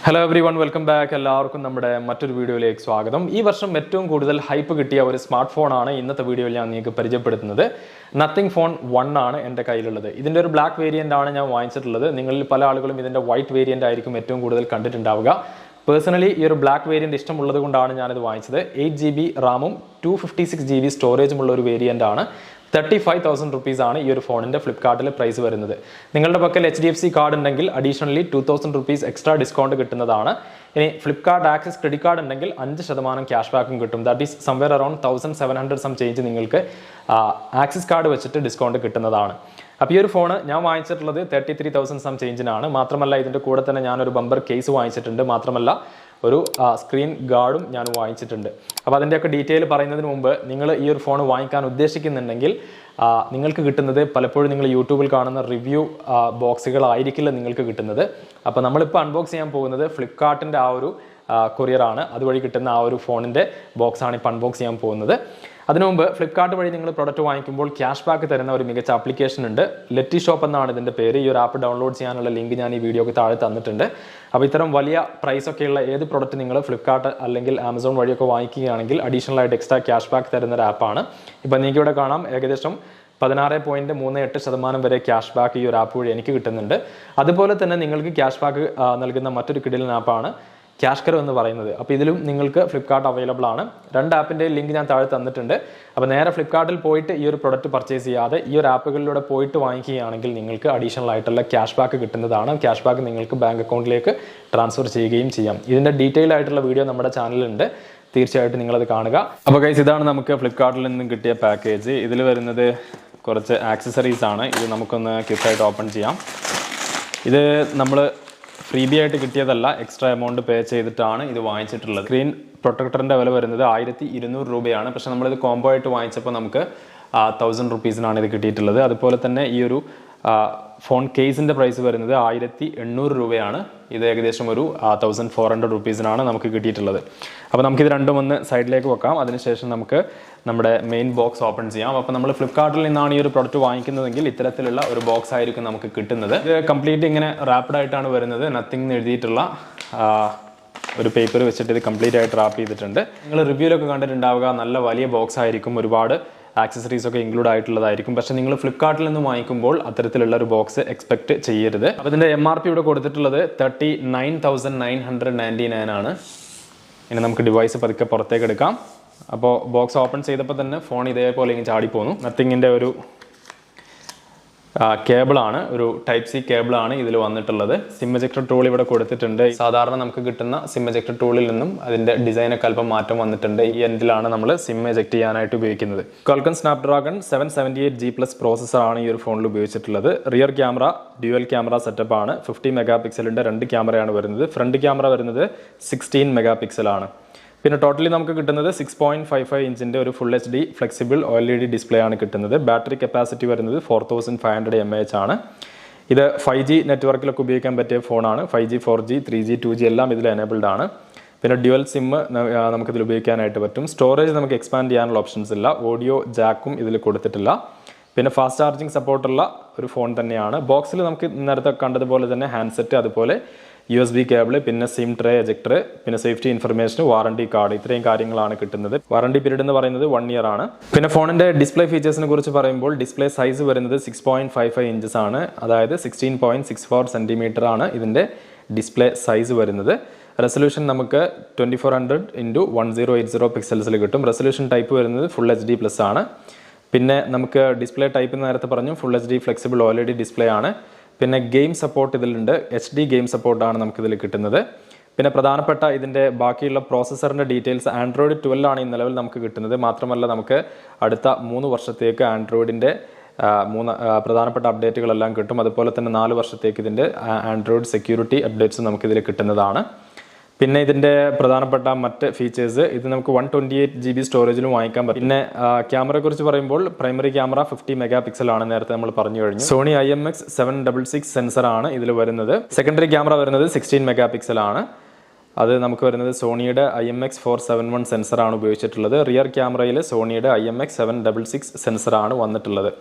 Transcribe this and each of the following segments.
Hello everyone, welcome back. എല്ലാവർക്കും നമ്മുടെ മറ്റൊരു വീഡിയോയിലേക്ക് സ്വാഗതം. ഈ വർഷം ഏറ്റവും കൂടുതൽ ഹൈപ്പ് കിട്ടിയ ഒരു സ്മാർട്ട് ഫോൺ ആണ് ഇന്നത്തെ വീഡിയോയിൽ ഞാൻ നിങ്ങൾക്ക് പരിചയപ്പെടുത്തുന്നത്. നത്തിങ് ഫോൺ 1 ആണ് എൻ്റെ കയ്യിലുള്ളത്. ഇതിന്റെ ഒരു ബ്ലാക്ക് വേരിയന്റ് ആണ് ഞാൻ വാങ്ങിച്ചിട്ടുള്ളത്. നിങ്ങളിൽ പല ആളുകളും ഇതിന്റെ വൈറ്റ് വേരിയന്റ് ആയിരിക്കും ഏറ്റവും കൂടുതൽ കണ്ടിട്ടുണ്ടാവുക. പേഴ്സണലി ഈ ഒരു ബ്ലാക്ക് വേരിയന്റ് ഇഷ്ടമുള്ളത് കൊണ്ടാണ് ഞാൻ ഇത് വാങ്ങിച്ചത്. 8GB റാമും 256GB സ്റ്റോറേജും ഉള്ള ഒരു വേരിയന്റ് ആണ്. 35,000 rupees ആണ് ഈ ഒരു ഫോണിന്റെ ഫ്ലിപ്കാർട്ടിലെ പ്രൈസ് വരുന്നത്. നിങ്ങളുടെ പക്കൽ HDFC കാർഡ് ഉണ്ടെങ്കിൽ അഡീഷണലി 2,000 rupees എക്സ്ട്രാ ഡിസ്കൗണ്ട് കിട്ടുന്നതാണ്. ഇനി ഫ്ലിപ്കാർട്ട് ആക്സിസ് ക്രെഡിറ്റ് കാർഡ് ഉണ്ടെങ്കിൽ 5% ക്യാഷ് ബാക്കും കിട്ടും. That is somewhere around 1,700 some change നിങ്ങൾക്ക് ആക്സിസ് കാർഡ് വെച്ചിട്ട് ഡിസ്കൗണ്ട് കിട്ടുന്നതാണ്. അപ്പോൾ ഈ ഒരു ഫോൺ ഞാൻ വാങ്ങിച്ചിട്ടുള്ളത് 33,000 സം ചേഞ്ചിനാണ്. മാത്രമല്ല ഇതിന്റെ കൂടെ തന്നെ ഞാനൊരു ബമ്പർ കേസ് വാങ്ങിച്ചിട്ടുണ്ട്. മാത്രമല്ല ഒരു സ്ക്രീൻ ഗാർഡും ഞാൻ വാങ്ങിച്ചിട്ടുണ്ട്. അപ്പോൾ അതിൻ്റെയൊക്കെ ഡീറ്റെയിൽ പറയുന്നതിന് മുമ്പ് നിങ്ങൾ ഈ ഒരു ഫോൺ വാങ്ങിക്കാൻ ഉദ്ദേശിക്കുന്നുണ്ടെങ്കിൽ നിങ്ങൾക്ക് കിട്ടുന്നത് പലപ്പോഴും നിങ്ങൾ യൂട്യൂബിൽ കാണുന്ന റിവ്യൂ ബോക്സുകളായിരിക്കില്ല നിങ്ങൾക്ക് കിട്ടുന്നത്. അപ്പോൾ നമ്മളിപ്പോൾ അൺബോക്സ് ചെയ്യാൻ പോകുന്നത് ഫ്ലിപ്കാർട്ടിൻ്റെ ആ ഒരു കൊറിയറാണ്. അതുവഴി കിട്ടുന്ന ആ ഒരു ഫോണിൻ്റെ ബോക്സാണ് ഇപ്പോൾ അൺബോക്സ് ചെയ്യാൻ പോകുന്നത്. അതിനു മുമ്പ് ഫ്ലിപ്കാർട്ട് വഴി നിങ്ങൾ പ്രൊഡക്റ്റ് വാങ്ങിക്കുമ്പോൾ ക്യാഷ് ബാക്ക് തരുന്ന ഒരു മികച്ച ആപ്ലിക്കേഷൻ ഉണ്ട്. ലെറ്റി ഷോപ്പ് എന്നാണ് ഇതിൻ്റെ പേര്. ഈ ഒരു ആപ്പ് ഡൗൺലോഡ് ചെയ്യാനുള്ള ലിങ്ക് ഞാൻ ഈ വീഡിയോക്ക് താഴെ തന്നിട്ടുണ്ട്. അപ്പോൾ ഇത്തരം വലിയ പ്രൈസ് ഒക്കെയുള്ള ഏത് പ്രൊഡക്റ്റ് നിങ്ങൾ ഫ്ലിപ്കാർട്ട് അല്ലെങ്കിൽ ആമസോൺ വഴിയൊക്കെ വാങ്ങിക്കുകയാണെങ്കിൽ അഡീഷണൽ ആയിട്ട് എക്സ്ട്രാ ക്യാഷ് ബാക്ക് തരുന്ന ഒരു ആപ്പാണ്. ഇപ്പോൾ നിങ്ങൾക്ക് ഇവിടെ കാണാം ഏകദേശം 16.38% വരെ ക്യാഷ് ബാക്ക് ഈ ഒരു ആപ്പ് വഴി എനിക്ക് കിട്ടുന്നുണ്ട്. അതുപോലെ തന്നെ നിങ്ങൾക്ക് ക്യാഷ് ബാക്ക് നൽകുന്ന മറ്റൊരു കിടിലൻ ആപ്പാണ് 𝗙𝗂𝗏 എന്ന് പറയുന്നത്. അപ്പോൾ ഇതിലും നിങ്ങൾക്ക് ഫ്ലിപ്കാർട്ട് അവൈലബിൾ ആണ്. രണ്ട് ആപ്പിൻ്റെ ലിങ്ക് ഞാൻ താഴെ തന്നിട്ടുണ്ട്. അപ്പോൾ നേരെ ഫ്ലിപ്കാർട്ടിൽ പോയിട്ട് ഈ ഒരു പ്രൊഡക്റ്റ് പർച്ചേസ് ചെയ്യാതെ ഈ ഒരു ആപ്പുകളിലൂടെ പോയിട്ട് വാങ്ങിക്കുകയാണെങ്കിൽ നിങ്ങൾക്ക് അഡീഷണൽ ആയിട്ടുള്ള ക്യാഷ് ബാക്ക് കിട്ടുന്നതാണ്. ക്യാഷ് ബാക്ക് നിങ്ങൾക്ക് ബാങ്ക് അക്കൗണ്ടിലേക്ക് ട്രാൻസ്ഫർ ചെയ്യുകയും ചെയ്യാം. ഇതിൻ്റെ ഡീറ്റെയിൽ ആയിട്ടുള്ള വീഡിയോ നമ്മുടെ ചാനലിലുണ്ട്. തീർച്ചയായിട്ടും നിങ്ങളത് കാണുക. അപ്പോൾ ഗൈസ്, ഇതാണ് നമുക്ക് ഫ്ലിപ്കാർട്ടിൽ നിന്നും കിട്ടിയ പാക്കേജ്. ഇതിൽ വരുന്നത് കുറച്ച് ആക്സസറീസ് ആണ്. ഇത് നമുക്കൊന്ന് ക്വിക്കായിട്ട് ഓപ്പൺ ചെയ്യാം. ഇത് നമ്മൾ ഫ്രീബി ആയിട്ട് കിട്ടിയതല്ല, എക്സ്ട്രാ എമൗണ്ട് പേ ചെയ്തിട്ടാണ് ഇത് വാങ്ങിച്ചിട്ടുള്ളത്. സ്ക്രീൻ പ്രൊട്ടക്ടറിൻ്റെ വില വരുന്നത് 1,200 രൂപയാണ്. പക്ഷെ നമ്മളിത് കോംബോ ആയിട്ട് വാങ്ങിച്ചപ്പോൾ നമുക്ക് 1,000 rupeesനാണ് ഇത് കിട്ടിയിട്ടുള്ളത്. അതുപോലെ തന്നെ ഈ ഒരു ഫോൺ കേസിൻ്റെ പ്രൈസ് വരുന്നത് 1,800 രൂപയാണ്. ഇത് ഏകദേശം ഒരു 1,400 rupeesനാണ് നമുക്ക് കിട്ടിയിട്ടുള്ളത്. അപ്പോൾ നമുക്കിത് രണ്ടും ഒന്ന് സൈഡിലേക്ക് വെക്കാം. അതിനുശേഷം നമുക്ക് നമ്മുടെ മെയിൻ ബോക്സ് ഓപ്പൺ ചെയ്യാം. അപ്പോൾ നമ്മൾ ഫ്ലിപ്കാർട്ടിൽ നിന്നാണ് ഈ ഒരു പ്രൊഡക്റ്റ് വാങ്ങിക്കുന്നതെങ്കിൽ ഇത്തരത്തിലുള്ള ഒരു ബോക്സ് ആയിരിക്കും നമുക്ക് കിട്ടുന്നത്. ഇത് കംപ്ലീറ്റ് ഇങ്ങനെ റാപ്പിഡ് ആയിട്ടാണ് വരുന്നത്. നത്തിങ് എന്ന് എഴുതിയിട്ടുള്ള ഒരു പേപ്പർ വെച്ചിട്ട് ഇത് കംപ്ലീറ്റ് ആയിട്ട് റാപ്പ് ചെയ്തിട്ടുണ്ട്. നിങ്ങൾ റിവ്യൂലൊക്കെ കണ്ടിട്ടുണ്ടാവുക, നല്ല വലിയ ബോക്സ് ആയിരിക്കും, ഒരുപാട് ആക്സസറീസ് ഒക്കെ ഇൻക്ലൂഡ് ആയിട്ടുള്ളതായിരിക്കും. പക്ഷേ നിങ്ങൾ ഫ്ലിപ്കാർട്ടിൽ നിന്ന് വാങ്ങിക്കുമ്പോൾ അത്തരത്തിലുള്ള ഒരു ബോക്സ് എക്സ്പെക്ട് ചെയ്യരുത്. അപ്പോൾ ഇതിൻ്റെ MRP ഇവിടെ കൊടുത്തിട്ടുള്ളത് 39,999 ആണ്. ഇനി നമുക്ക് ഡിവൈസ് പതുക്കെ പുറത്തേക്ക് എടുക്കാം. അപ്പോൾ ബോക്സ് ഓപ്പൺ ചെയ്തപ്പോൾ തന്നെ ഫോൺ ഇതേപോലെ ഇങ്ങനെ ചാടിപ്പോന്നു. നത്തിങ്ങിൻ്റെ ഒരു കേബിളാണ്, ഒരു 𝗕𝗔𝗥𝗏 കേബിളാണ് ഇതിൽ വന്നിട്ടുള്ളത്. സിം എജക്ടർ ടൂൾ ഇവിടെ കൊടുത്തിട്ടുണ്ട്. സാധാരണ നമുക്ക് കിട്ടുന്ന സിം എജക്ടർ ടൂളിൽ നിന്നും അതിൻ്റെ ഡിസൈനൊക്കെ അല്പം മാറ്റം വന്നിട്ടുണ്ട്. ഈ എൻഡിലാണ് നമ്മൾ സിം എജക്ട് ചെയ്യാനായിട്ട് ഉപയോഗിക്കുന്നത്. Qualcomm Snapdragon 778G+ പ്രോസസ്സറാണ് ഈ ഒരു ഫോണിൽ ഉപയോഗിച്ചിട്ടുള്ളത്. Rear camera dual camera setup ആണ്. 50 മെഗാപിക്സലിൻ്റെ 2 ക്യാമറയാണ് വരുന്നത്. ഫ്രണ്ട് ക്യാമറ വരുന്നത് 16 മെഗാപിക്സലാണ്. പിന്നെ ടോട്ടലി നമുക്ക് കിട്ടുന്നത് 6.55 ഇഞ്ചിൻ്റെ ഒരു full HD flexible OLED display ആണ് കിട്ടുന്നത്. ബാറ്ററി കപ്പാസിറ്റി വരുന്നത് 4500 mAh ആണ്. ഇത് 5G നെറ്റ്വർക്കിലൊക്കെ ഉപയോഗിക്കാൻ പറ്റിയ ഫോണാണ്. 5G 4G 3G 2G എല്ലാം ഇതിൽ എനേബിൾഡ് ആണ്. പിന്നെ ഡ്യുവൽ സിം നമുക്കിതിൽ ഉപയോഗിക്കാനായിട്ട് പറ്റും. സ്റ്റോറേജ് നമുക്ക് എക്സ്പാൻഡ് ചെയ്യാനുള്ള ഓപ്ഷൻസ് ഇല്ല. ഓഡിയോ ജാക്കും ഇതിൽ കൊടുത്തിട്ടില്ല. പിന്നെ ഫാസ്റ്റ് ചാർജിങ് സപ്പോർട്ടുള്ള ഒരു ഫോൺ തന്നെയാണ്. ബോക്സിൽ നമുക്ക് നേരത്തെ കണ്ടതുപോലെ തന്നെ ഹാൻഡ്സെറ്റ്, അതുപോലെ USB കേബിൾ, പിന്നെ സിം ട്രേ എജക്ടർ, പിന്നെ സേഫ്റ്റി ഇൻഫർമേഷൻ, വാറണ്ടി കാർഡ്, ഇത്രയും കാര്യങ്ങളാണ് കിട്ടുന്നത്. വാറണ്ടി പീരീഡ് എന്ന് പറയുന്നത് 1 year ആണ്. പിന്നെ ഫോണിന്റെ ഡിസ്പ്ലേ ഫീച്ചേഴ്സിനെ കുറിച്ച് പറയുമ്പോൾ ഡിസ്പ്ലേ സൈസ് വരുന്നത് 6.55 ഇഞ്ചസ് ആണ്. അതായത് 16.64 സെന്റിമീറ്റർ ആണ് ഇതിന്റെ ഡിസ്പ്ലേ സൈസ് വരുന്നത്. റെസൊല്യൂഷൻ നമുക്ക് 2400x1080 പിക്സൽസിൽ കിട്ടും. റെസൊല്യൂഷൻ ടൈപ്പ് വരുന്നത് ഫുൾ HD+ ആണ്. പിന്നെ നമുക്ക് ഡിസ്പ്ലേ ടൈപ്പ് നേരത്തെ പറഞ്ഞു, full HD flexible OLED display ആണ്. പിന്നെ ഗെയിം സപ്പോർട്ട് ഇതിലുണ്ട്. HD ഗെയിം സപ്പോർട്ടാണ് നമുക്കിതിൽ കിട്ടുന്നത്. പിന്നെ പ്രധാനപ്പെട്ട ഇതിൻ്റെ ബാക്കിയുള്ള പ്രോസസ്സറിൻ്റെ ഡീറ്റെയിൽസ് Android 12 ആണ് ഈ നിലവിൽ നമുക്ക് കിട്ടുന്നത്. മാത്രമല്ല നമുക്ക് അടുത്ത 3 വർഷത്തേക്ക് ആൻഡ്രോയിഡിൻ്റെ പ്രധാനപ്പെട്ട അപ്ഡേറ്റുകളെല്ലാം കിട്ടും. അതുപോലെ തന്നെ 4 വർഷത്തേക്ക് ഇതിൻ്റെ ആൻഡ്രോയിഡ് സെക്യൂരിറ്റി അപ്ഡേറ്റ്സ് നമുക്കിതിൽ കിട്ടുന്നതാണ്. പിന്നെ ഇതിൻ്റെ പ്രധാനപ്പെട്ട മറ്റ് ഫീച്ചേഴ്സ്, ഇത് നമുക്ക് 128GB സ്റ്റോറേജിലും വാങ്ങിക്കാൻ പറ്റും. പിന്നെ ക്യാമറയെ കുറിച്ച് പറയുമ്പോൾ പ്രൈമറി ക്യാമറ 50 മെഗാപിക്സലാണ്, നേരത്തെ നമ്മൾ പറഞ്ഞു കഴിഞ്ഞു. സോണി IMX766 സെൻസറാണ് ഇതിൽ വരുന്നത്. സെക്കൻഡറി ക്യാമറ വരുന്നത് 16 മെഗാപിക്സലാണ്. അത് നമുക്ക് വരുന്നത് സോണിയുടെ IMX471 സെൻസറാണ് ഉപയോഗിച്ചിട്ടുള്ളത്. റിയർ ക്യാമറയിൽ സോണിയുടെ IMX766 സെൻസറാണ് വന്നിട്ടുള്ളത്.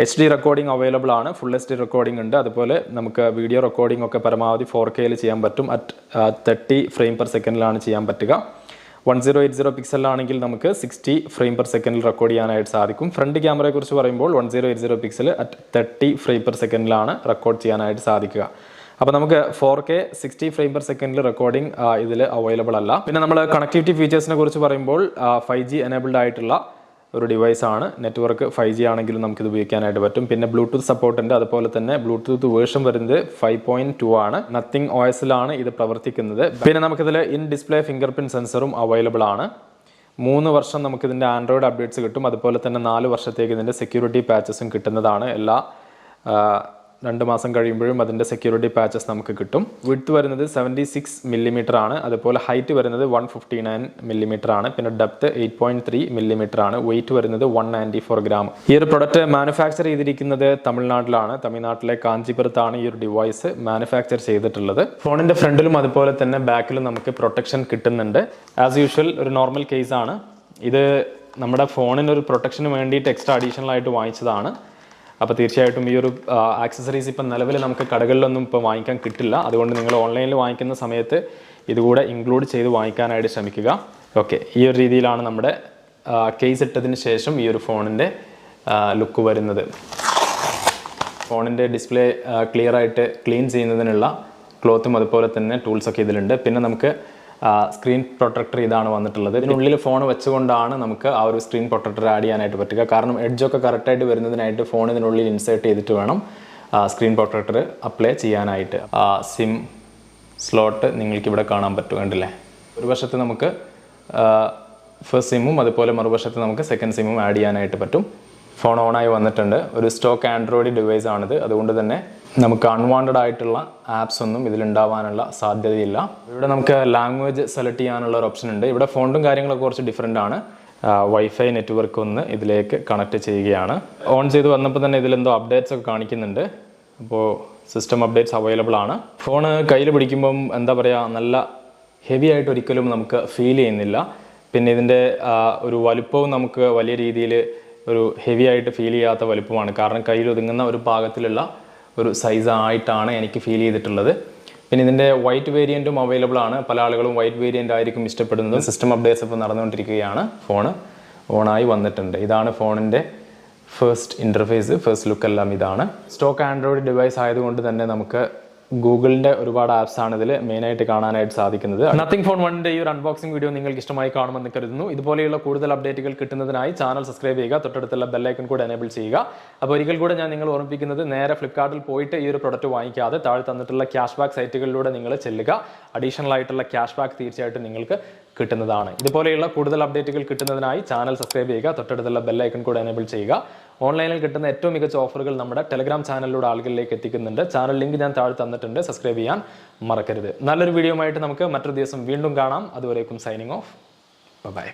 HD റെക്കോർഡിംഗ് അവൈലബിൾ ആണ്, ഫുൾ HD റെക്കോർഡിംഗ് ഉണ്ട്. അതുപോലെ നമുക്ക് വീഡിയോ റെക്കോർഡിംഗ് ഒക്കെ പരമാവധി 4K ചെയ്യാൻ പറ്റും. അറ്റ് 30 ഫ്രെയിം പെർ സെക്കൻഡിലാണ് ചെയ്യാൻ പറ്റുക. 1080 പിക്സലാണെങ്കിൽ നമുക്ക് 60 ഫ്രെയിം പെർ സെക്കൻഡിൽ റെക്കോർഡ് ചെയ്യാനായിട്ട് സാധിക്കും. ഫ്രണ്ട് ക്യാമറയെ കുറിച്ച് പറയുമ്പോൾ 1080 പിക്സൽ അറ്റ് 30 ഫ്രെയിം പെർ സെക്കൻഡിലാണ് റെക്കോർഡ് ചെയ്യാനായിട്ട് സാധിക്കുക. അപ്പോൾ നമുക്ക് 4K 60 ഫ്രെയിം പെർ സെക്കൻഡിൽ റെക്കോർഡിംഗ് ഇതിൽ അവൈലബിൾ അല്ല. പിന്നെ നമ്മൾ കണക്ടിവിറ്റി ഫീച്ചേഴ്സിനെ കുറിച്ച് പറയുമ്പോൾ 5G എനേബിൾഡ് ആയിട്ടുള്ള ഒരു ഡിവൈസ് ആണ്. നെറ്റ്വർക്ക് 5G ആണെങ്കിലും നമുക്കിത് ഉപയോഗിക്കാനായിട്ട് പറ്റും. പിന്നെ ബ്ലൂടൂത്ത് സപ്പോർട്ട് ഉണ്ട്. അതുപോലെ തന്നെ ബ്ലൂടൂത്ത് വേർഷൻ വരുന്നത് 5.2 ആണ്. നത്തിങ് OSലാണ് ഇത് പ്രവർത്തിക്കുന്നത്. പിന്നെ നമുക്കിതിൽ ഇൻ ഡിസ്പ്ലേ ഫിംഗർ പ്രിന്റ് സെൻസറും അവൈലബിൾ ആണ്. 3 വർഷം നമുക്കിതിൻ്റെ ആൻഡ്രോയിഡ് അപ്ഡേറ്റ്സ് കിട്ടും. അതുപോലെ തന്നെ 4 വർഷത്തേക്ക് ഇതിൻ്റെ സെക്യൂരിറ്റി പാച്ചസും കിട്ടുന്നതാണ്. എല്ലാ 2 മാസം കഴിയുമ്പോഴും അതിൻ്റെ സെക്യൂരിറ്റി പാച്ചസ് നമുക്ക് കിട്ടും. വിഡ്ത്ത് വരുന്നത് 76 മില്ലിമീറ്റർ ആണ്. അതുപോലെ ഹൈറ്റ് വരുന്നത് 159 മില്ലിമീറ്റർ ആണ്. പിന്നെ ഡെപ്ത് 8.3 മില്ലിമീറ്റർ ആണ്. വെയിറ്റ് വരുന്നത് 194 ഗ്രാം. ഈ ഒരു പ്രൊഡക്റ്റ് മാനുഫാക്ചർ ചെയ്തിരിക്കുന്നത് തമിഴ്നാട്ടിലാണ്. തമിഴ്നാട്ടിലെ കാഞ്ചീപുരത്താണ് ഈ ഒരു ഡിവൈസ് മാനുഫാക്ചർ ചെയ്തിട്ടുള്ളത്. ഫോണിൻ്റെ ഫ്രണ്ടിലും അതുപോലെ തന്നെ ബാക്കിലും നമുക്ക് പ്രൊട്ടക്ഷൻ കിട്ടുന്നുണ്ട്. ആസ് യൂഷ്വൽ ഒരു നോർമൽ കേസ് ആണ് ഇത്. നമ്മുടെ ഫോണിന് ഒരു പ്രൊട്ടക്ഷന് വേണ്ടിയിട്ട് എക്സ്ട്രാ അഡീഷണൽ ആയിട്ട് വാങ്ങിച്ചതാണ്. അപ്പോൾ തീർച്ചയായിട്ടും ഈ ഒരു ആക്സസറീസ് ഇപ്പം നിലവിൽ നമുക്ക് കടകളിലൊന്നും ഇപ്പോൾ വാങ്ങിക്കാൻ കിട്ടില്ല. അതുകൊണ്ട് നിങ്ങൾ ഓൺലൈനിൽ വാങ്ങിക്കുന്ന സമയത്ത് ഇതുകൂടെ ഇൻക്ലൂഡ് ചെയ്ത് വാങ്ങിക്കാനായിട്ട് ശ്രമിക്കുക. ഓക്കെ, ഈ ഒരു രീതിയിലാണ് നമ്മുടെ കേസ് ഇട്ടതിന് ശേഷം ഈ ഒരു ഫോണിൻ്റെ ലുക്ക് വരുന്നത്. ഫോണിൻ്റെ ഡിസ്പ്ലേ ക്ലിയർ ആയിട്ട് ക്ലീൻ ചെയ്യുന്നതിനുള്ള ക്ലോത്തും അതുപോലെ തന്നെ ടൂൾസൊക്കെ ഇതിലുണ്ട്. പിന്നെ നമുക്ക് സ്ക്രീൻ പ്രൊട്ടക്ടർ ഇതാണ് വന്നിട്ടുള്ളത്. ഇതിനുള്ളിൽ ഫോൺ വെച്ചുകൊണ്ടാണ് നമുക്ക് ആ ഒരു സ്ക്രീൻ പ്രൊട്ടക്ടർ ആഡ് ചെയ്യാനായിട്ട് പറ്റുക. കാരണം എഡ്ജൊക്കെ കറക്റ്റായിട്ട് വരുന്നതിനായിട്ട് ഫോൺ ഇതിനുള്ളിൽ ഇൻസേർട്ട് ചെയ്തിട്ട് വേണം സ്ക്രീൻ പ്രൊട്ടക്ടർ അപ്ലൈ ചെയ്യാനായിട്ട്. സിം സ്ലോട്ട് നിങ്ങൾക്കിവിടെ കാണാൻ പറ്റും, കണ്ടില്ലേ? ഒരു വശത്ത് നമുക്ക് ഫസ്റ്റ് സിമ്മും അതുപോലെ മറുവശത്ത് നമുക്ക് സെക്കൻഡ് സിമ്മും ആഡ് ചെയ്യാനായിട്ട് പറ്റും. ഫോൺ ഓണായി വന്നിട്ടുണ്ട്. ഒരു സ്റ്റോക്ക് ആൻഡ്രോയിഡ് ഡിവൈസ് ആണിത്. അതുകൊണ്ട് തന്നെ നമുക്ക് അൺവാണ്ടഡ് ആയിട്ടുള്ള ആപ്സ് ഒന്നും ഇതിലുണ്ടാവാനുള്ള സാധ്യതയില്ല. ഇവിടെ നമുക്ക് ലാംഗ്വേജ് സെലക്ട് ചെയ്യാനുള്ള ഒരു ഓപ്ഷൻ ഉണ്ട്. ഇവിടെ ഫോണ്ടും കാര്യങ്ങളൊക്കെ കുറച്ച് ഡിഫറെൻ്റ് ആണ്. വൈഫൈ നെറ്റ്വർക്ക് ഒന്ന് ഇതിലേക്ക് കണക്ട് ചെയ്യുകയാണ്. ഓൺ ചെയ്ത് വന്നപ്പോൾ തന്നെ ഇതിലെന്തോ അപ്ഡേറ്റ്സ് ഒക്കെ കാണിക്കുന്നുണ്ട്. അപ്പോൾ സിസ്റ്റം അപ്ഡേറ്റ്സ് അവൈലബിൾ ആണ്. ഫോണ് കയ്യിൽ പിടിക്കുമ്പം എന്താ പറയുക, നല്ല ഹെവി ആയിട്ട് ഒരിക്കലും നമുക്ക് ഫീൽ ചെയ്യുന്നില്ല. പിന്നെ ഇതിൻ്റെ ഒരു വലുപ്പവും നമുക്ക് വലിയ രീതിയിൽ ഒരു ഹെവി ആയിട്ട് ഫീൽ ചെയ്യാത്ത വലുപ്പമാണ്. കാരണം കയ്യിൽ ഒതുങ്ങുന്ന ഒരു പാകത്തിലുള്ള ഒരു സൈസ് ആയിട്ടാണ് എനിക്ക് ഫീൽ ചെയ്തിട്ടുള്ളത്. പിന്നെ ഇതിൻ്റെ വൈറ്റ് വേരിയൻറ്റും അവൈലബിൾ ആണ്. പല ആളുകളും വൈറ്റ് വേരിയൻ്റ് ആയിരിക്കും ഇഷ്ടപ്പെടുന്നത്. സിസ്റ്റം അപ്ഡേറ്റ്സ് ഇപ്പോൾ നടന്നുകൊണ്ടിരിക്കുകയാണ്. ഫോണ് ഓണായി വന്നിട്ടുണ്ട്. ഇതാണ് ഫോണിൻ്റെ ഫസ്റ്റ് ഇൻ്റർഫേസ്, ഫസ്റ്റ് ലുക്ക് എല്ലാം ഇതാണ്. സ്റ്റോക്ക് ആൻഡ്രോയിഡ് ഡിവൈസ് ആയതുകൊണ്ട് തന്നെ നമുക്ക് ഗൂഗിളിൻ്റെ ഒരുപാട് ആപ്സ് ആണ് ഇതിൽ മെയിനായിട്ട് കാണാനായിട്ട് സാധിക്കുന്നത്. നത്തിങ് ഫോൺ 1ൻ്റെ ഈ ഒരു അൺബോക്സിംഗ് വീഡിയോ നിങ്ങൾക്ക് ഇഷ്ടമായി കാണുമെന്ന് കരുതുന്നു. ഇതുപോലെയുള്ള കൂടുതൽ അപ്ഡേറ്റുകൾ കിട്ടുന്നതിനായി ചാനൽ സബ്സ്ക്രൈബ് ചെയ്യുക, തൊട്ടടുത്തുള്ള ബെല്ലൈക്കൺ കൂടെ എനേബിൾ ചെയ്യുക. അപ്പോൾ ഒരിക്കൽ കൂടെ ഞാൻ നിങ്ങൾ ഓർമ്മിപ്പിക്കുന്നത്, നേരെ ഫ്ലിപ്കാർട്ടിൽ പോയിട്ട് ഈ ഒരു പ്രൊഡക്റ്റ് വാങ്ങിക്കാതെ താഴെ തന്നിട്ടുള്ള ക്യാഷ് ബാക്ക് സൈറ്റുകളിലൂടെ നിങ്ങൾ ചെല്ലുക. അഡീഷണൽ ആയിട്ടുള്ള ക്യാഷ് ബാക്ക് തീർച്ചയായിട്ടും നിങ്ങൾക്ക് കിട്ടുന്നതാണ്. ഇതുപോലെയുള്ള കൂടുതൽ അപ്ഡേറ്റുകൾ കിട്ടുന്നതിനായി ചാനൽ സബ്സ്ക്രൈബ് ചെയ്യുക, തൊട്ടടുത്തുള്ള ബെല്ലൈക്കൺ കൂടെ എനേബിൾ ചെയ്യുക. ഓൺലൈനിൽ കിട്ടുന്ന ഏറ്റവും മികച്ച ഓഫറുകൾ നമ്മുടെ ടെലഗ്രാം ചാനലിലൂടെ ആളുകളിലേക്ക് എത്തിക്കുന്നുണ്ട്. ചാനൽ ലിങ്ക് ഞാൻ താഴെ തന്നിട്ടുണ്ട്, സബ്സ്ക്രൈബ് ചെയ്യാൻ മറക്കരുത്. നല്ലൊരു വീഡിയോ ആയിട്ട് നമുക്ക് മറ്റൊരു ദിവസം വീണ്ടും കാണാം. അതുവരേക്കും സൈനിങ് ഓഫ്, ബൈ.